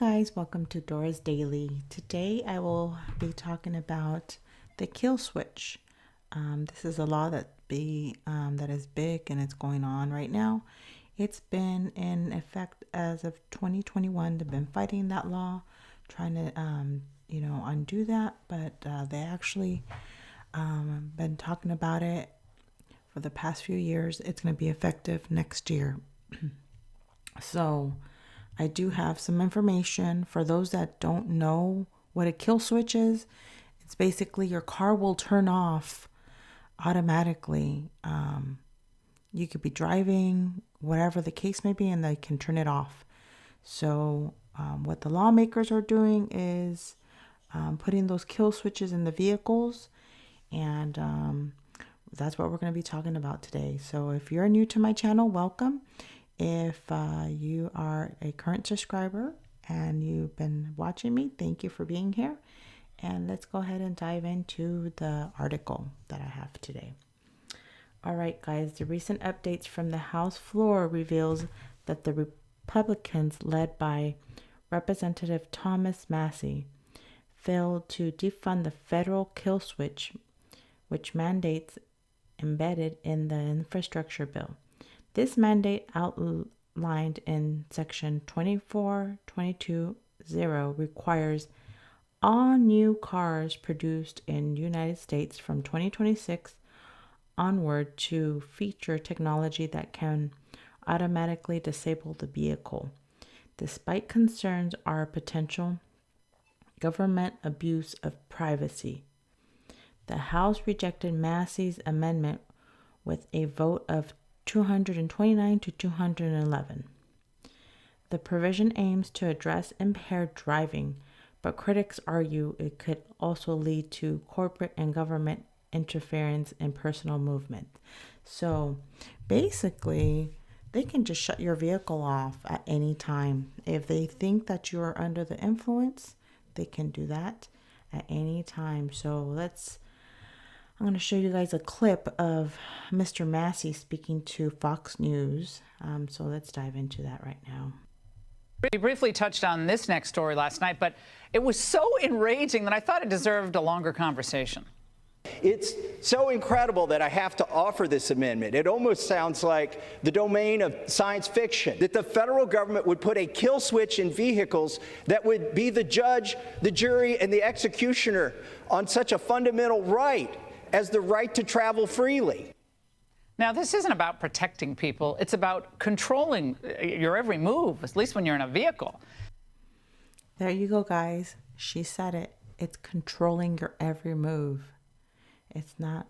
guys, welcome to Dora's Daily. Today I will be talking about the kill switch. This is a law that is big and it's going on right now. It's been in effect as of 2021. They've been fighting that law, trying to undo that, but they actually been talking about it for the past few years. It's going to be effective next year. So I do have some information for those that don't know what a kill switch is. It's basically your car will turn off automatically. You could be driving, whatever the case may be, and they can turn it off. So what the lawmakers are doing is putting those kill switches in the vehicles, and that's what we're going to be talking about today. So if you're new to my channel, welcome. If you are a current subscriber and you've been watching me, thank you for being here. And let's go ahead and dive into the article that I have today. All right, guys, the recent updates from the House floor reveals that the Republicans, led by Representative Thomas Massie, failed to defund the federal kill switch, which mandates embedded in the infrastructure bill. This mandate, outlined in Section 24220, requires all new cars produced in the United States from 2026 onward to feature technology that can automatically disable the vehicle, despite concerns are potential government abuse of privacy. The House rejected Massey's amendment with a vote of 229 to 211. The provision aims to address impaired driving, but critics argue it could also lead to corporate and government interference in personal movement. So basically, they can just shut your vehicle off at any time. If they think that you are under the influence, they can do that at any time. So I'm going to show you guys a clip of Mr. Massie speaking to Fox News. So let's dive into that right now. We briefly touched on this next story last night, but it was so enraging that I thought it deserved a longer conversation. It's so incredible that I have to offer this amendment. It almost sounds like the domain of science fiction, that the federal government would put a kill switch in vehicles that would be the judge, the jury, and the executioner on such a fundamental right as the right to travel freely. Now, this isn't about protecting people. It's about controlling your every move, at least when you're in a vehicle. There you go, guys. She said it. It's controlling your every move. It's not,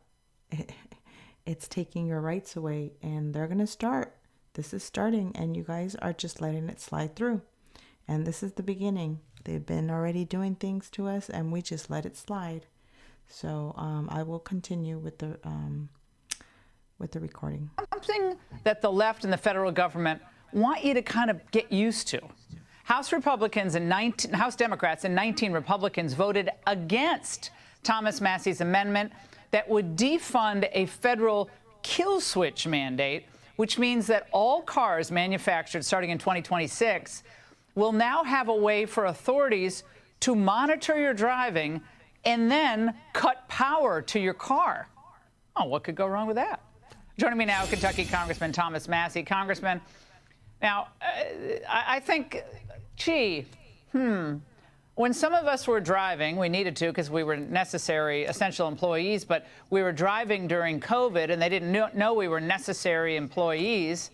it's taking your rights away, and they're going to start. This is starting, and you guys are just letting it slide through. And this is the beginning. They've been already doing things to us, and we just let it slide. So I will continue with the recording. Something that the left and the federal government want you to kind of get used to. House Democrats and 19 Republicans voted against Thomas Massie's amendment that would defund a federal kill switch mandate, which means that all cars manufactured starting in 2026 will now have a way for authorities to monitor your driving and then cut power to your car. Oh, what could go wrong with that? Joining me now, Kentucky Congressman Thomas Massie. Congressman, now, I think, when some of us were driving, we needed to because we were necessary, essential employees, but we were driving during COVID and they didn't know we were necessary employees,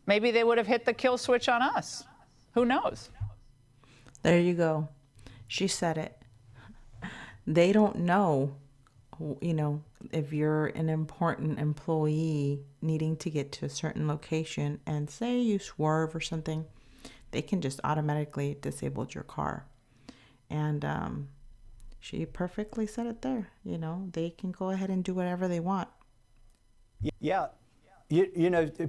maybe they would have hit the kill switch on us. Who knows? There you go. She said it. They don't know, if you're an important employee needing to get to a certain location and say you swerve or something, they can just automatically disable your car. And she perfectly said it there. They can go ahead and do whatever they want. Yeah.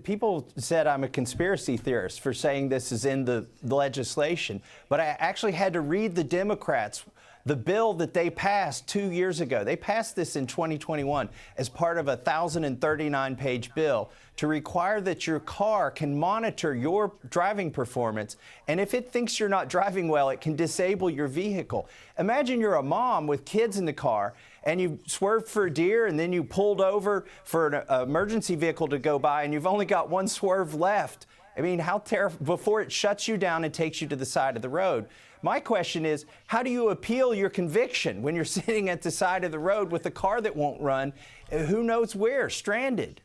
People said I'm a conspiracy theorist for saying this is in the legislation, but I actually had to read the Democrats The bill that they passed 2 years ago, they passed this in 2021 as part of a 1,039-page bill to require that your car can monitor your driving performance. And if it thinks you're not driving well, it can disable your vehicle. Imagine you're a mom with kids in the car and you swerved for a deer and then you pulled over for an emergency vehicle to go by and you've only got one swerve left. I mean, how terrible, before it shuts you down and takes you to the side of the road. My question is, how do you appeal your conviction when you're sitting at the side of the road with a car that won't run, who knows where, stranded?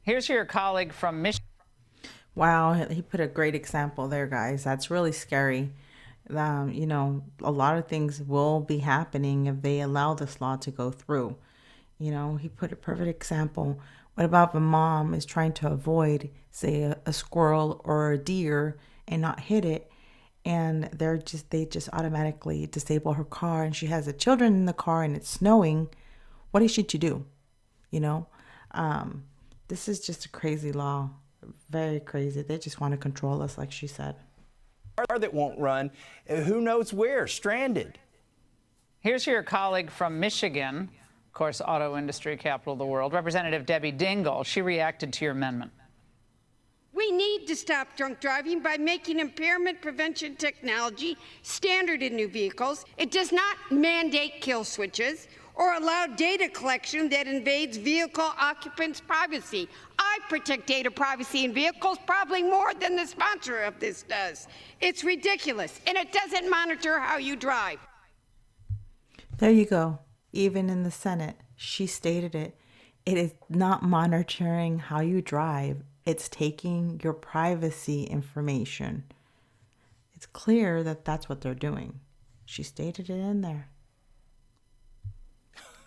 Here's your colleague from Michigan. Wow, he put a great example there, guys. That's really scary. A lot of things will be happening if they allow this law to go through. He put a perfect example. What about if a mom is trying to avoid, say, a squirrel or a deer and not hit it, and they just automatically disable her car, and she has the children in the car and it's snowing? What is she to do? This is just a crazy law. Very crazy. They just want to control us, like she said. Car that won't run, who knows where, stranded. Here's your colleague from Michigan, of course, auto industry capital of the world, Representative Debbie Dingell. She reacted to your amendment. We need to stop drunk driving by making impairment prevention technology standard in new vehicles. It does not mandate kill switches or allow data collection that invades vehicle occupants' privacy. I protect data privacy in vehicles probably more than the sponsor of this does. It's ridiculous, and it doesn't monitor how you drive. There you go. Even in the Senate, she stated it. It is not monitoring how you drive. It's taking your privacy information. It's clear that that's what they're doing. She stated it in there.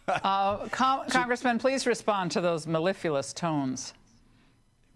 Congressman, please respond to those mellifluous tones.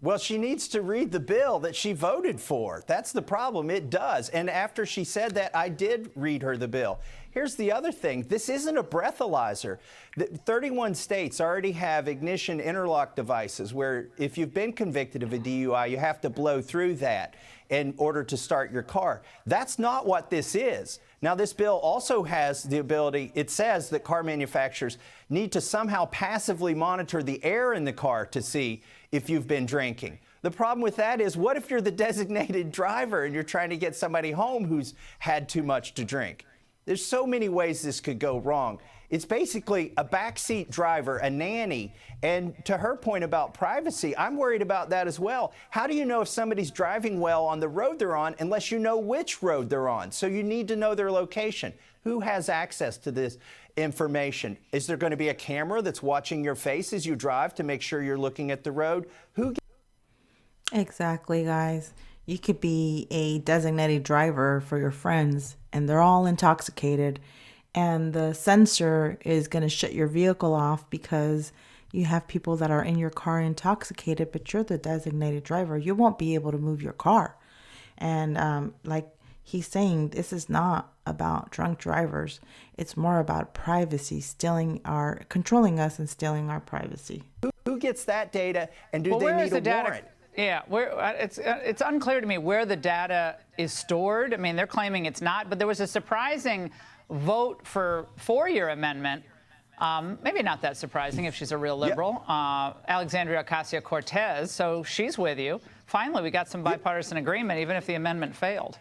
Well, she needs to read the bill that she voted for. That's the problem. It does. And after she said that, I did read her the bill. Here's the other thing. This isn't a breathalyzer. 31 states already have ignition interlock devices where if you've been convicted of a DUI, you have to blow through that in order to start your car. That's not what this is. Now, this bill also has the ability, it says that car manufacturers need to somehow passively monitor the air in the car to see if you've been drinking. The problem with that is, what if you're the designated driver and you're trying to get somebody home who's had too much to drink? There's so many ways this could go wrong. It's basically a backseat driver, a nanny. And to her point about privacy, I'm worried about that as well. How do you know if somebody's driving well on the road they're on unless you know which road they're on? So you need to know their location. Who has access to this information? Is there going to be a camera that's watching your face as you drive to make sure you're looking at the road? Exactly, guys. You could be a designated driver for your friends and they're all intoxicated, and the sensor is going to shut your vehicle off because you have people that are in your car intoxicated, but you're the designated driver. You won't be able to move your car. And like he's saying, this is not about drunk drivers. It's more about privacy, controlling us and stealing our privacy. Who gets that data, and do they need a warrant? Yeah, it's unclear to me where the data is stored. I mean, they're claiming it's not, but there was a surprising vote for your amendment. Maybe not that surprising if she's a real liberal. Alexandria Ocasio-Cortez, so she's with you. Finally, we got some bipartisan agreement, even if the amendment failed.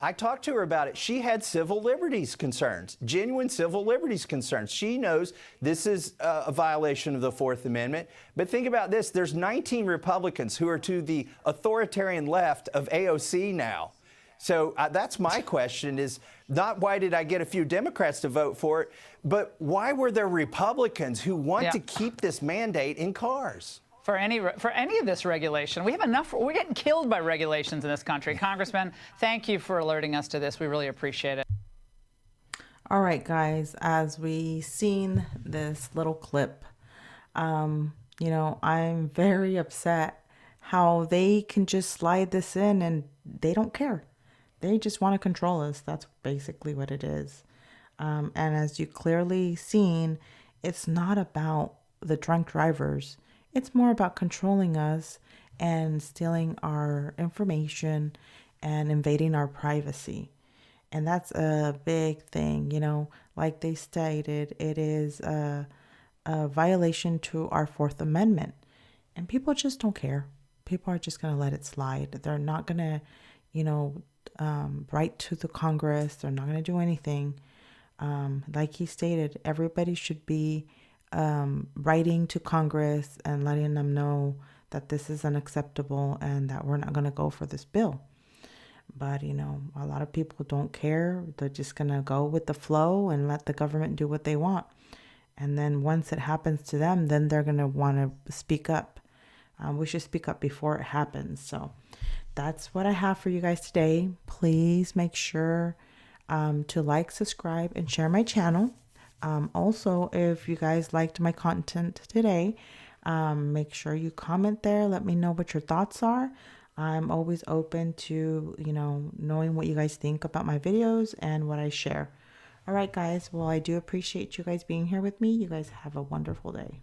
I talked to her about it. She had civil liberties concerns, genuine civil liberties concerns. She knows this is a violation of the Fourth Amendment. But think about this. There's 19 Republicans who are to the authoritarian left of AOC now. So that's my question, is not why did I get a few Democrats to vote for it, but why were there Republicans who want to keep this mandate in cars? For any of this regulation. We have enough. We're getting killed by regulations in this country. Congressman, thank you for alerting us to this. We really appreciate it. All right, guys, as we seen this little clip, I'm very upset how they can just slide this in and they don't care. They just want to control us. That's basically what it is. And as you clearly seen, it's not about the drunk drivers. It's more about controlling us and stealing our information and invading our privacy. And that's a big thing, like they stated, it is a violation to our Fourth Amendment. And people just don't care. People are just going to let it slide. They're not going to, write to the Congress. They're not going to do anything. Like he stated, everybody should be writing to Congress and letting them know that this is unacceptable and that we're not going to go for this bill. But, a lot of people don't care. They're just going to go with the flow and let the government do what they want. And then once it happens to them, then they're going to want to speak up. We should speak up before it happens. So that's what I have for you guys today. Please make sure to like, subscribe, and share my channel. Also, if you guys liked my content today, make sure you comment there. Let me know what your thoughts are. I'm always open to, knowing what you guys think about my videos and what I share. All right, guys. Well, I do appreciate you guys being here with me. You guys have a wonderful day.